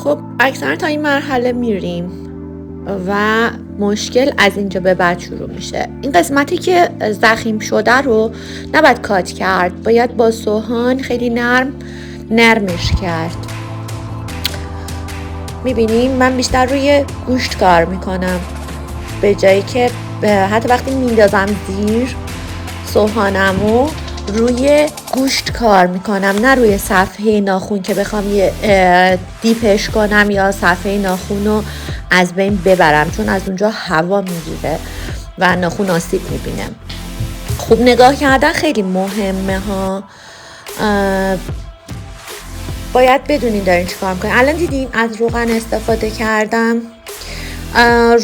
خب اکثرا تا این مرحله میریم و مشکل از اینجا به بعد شروع میشه. این قسمتی که زخیم شده رو نباید کات کرد، باید با سوهان خیلی نرمش کرد. میبینیم من بیشتر روی گوشت کار میکنم به جایی که حتی وقتی میندازم زیر سوهانمو روی گوشت کار میکنم، نه روی صفحه ناخون که بخوام یه دیپش کنم یا صفحه ناخون رو از بین ببرم، چون از اونجا هوا میگیره و ناخون آسیب میبینه. خوب نگاه کردن خیلی مهمه ها. باید بدونین دارین چی کار میکنین. الان دیدین از روغن استفاده کردم.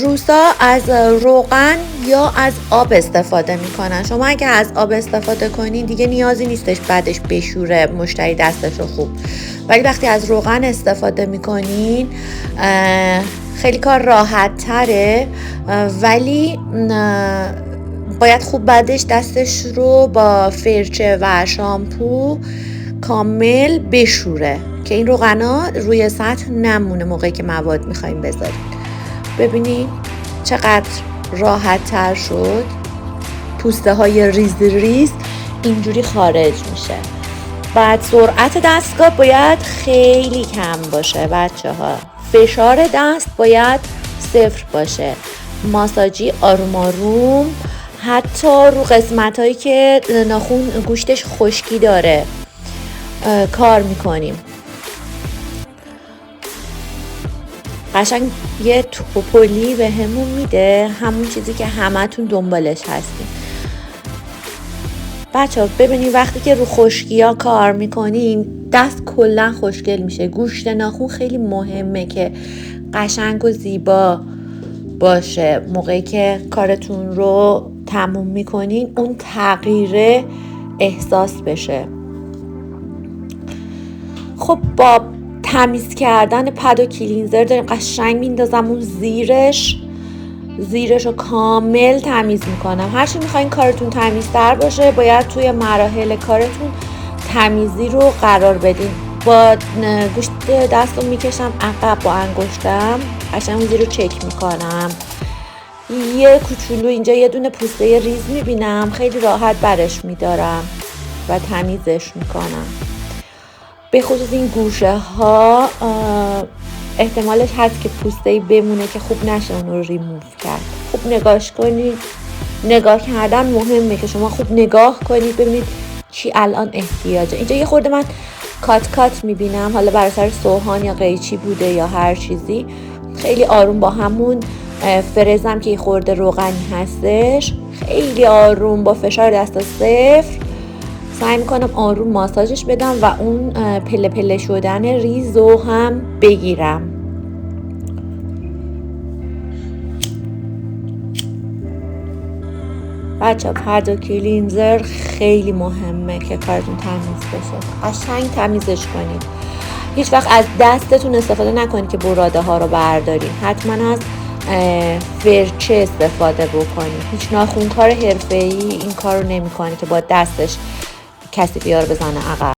روسا از روغن یا از آب استفاده میکنن. شما اگه از آب استفاده کنین دیگه نیازی نیستش بعدش بشوره مشتری دستش رو خوب، ولی وقتی از روغن استفاده میکنین خیلی کار راحت تره، ولی باید خوب بعدش دستش رو با فرچه و شامپو کامل بشوره که این روغنا روی سطح نمونه موقعی که مواد میخوایم بذاریم. ببینید چقدر راحت تر شد، پوسته های ریز اینجوری خارج میشه. بعد سرعت دستگاه باید خیلی کم باشه بچه ها، فشار دست باید 0 باشه، ماساژی آروم آروم، حتی رو قسمت هایی که ناخون گوشتش خشکی داره کار میکنیم. قشنگ یه توپلی به همون میده، همون چیزی که همتون دنبالش هستیم. بچه ها ببینید وقتی که رو خشکی ها کار میکنین دست کلا خوشگل میشه. گوشت ناخون خیلی مهمه که قشنگ و زیبا باشه. موقعی که کارتون رو تموم میکنین اون تغییر احساس بشه. خب با تمیز کردن پد و کلینزر داریم قشنگ میندازم اون زیرش رو کامل تمیز میکنم. هرچی میخواین کارتون تمیزتر باشه باید توی مراحل کارتون تمیزی رو قرار بدین. با گوشت دست رو میکشم عقب با انگشتم، قشنگ اون زیر رو چک میکنم. یه کوچولو اینجا یه دونه پوسته ریز میبینم، خیلی راحت برش میدارم و تمیزش میکنم. به خصوص این گوشه ها احتمالش هست که پوسته‌ای بمونه که خوب نشه اون رو ریموو کرد. خوب نگاش کنید. نگاه کردن مهمه که شما خوب نگاه کنید ببینید چی الان احتیاجه. اینجا یه خورده من کات میبینم، حالا برای سر سوهان یا قیچی بوده یا هر چیزی. خیلی آروم با همون فرزم که یه خورده روغنی هستش خیلی آروم با فشار دست 0 سعی میکنم آروم ماساژش بدم و اون پله پله شدن ریزو هم بگیرم. بچه پد و کلینزر خیلی مهمه که کارتون تمیز بشه. قشنگ تمیزش کنید. هیچ وقت از دستتون استفاده نکنید که براده ها رو بردارید. حتما از فرچه استفاده بکنید. هیچ ناخونکار حرفه‌ای این کار رو نمی‌کنه که با دستش کسی بیاره بزنه عقب.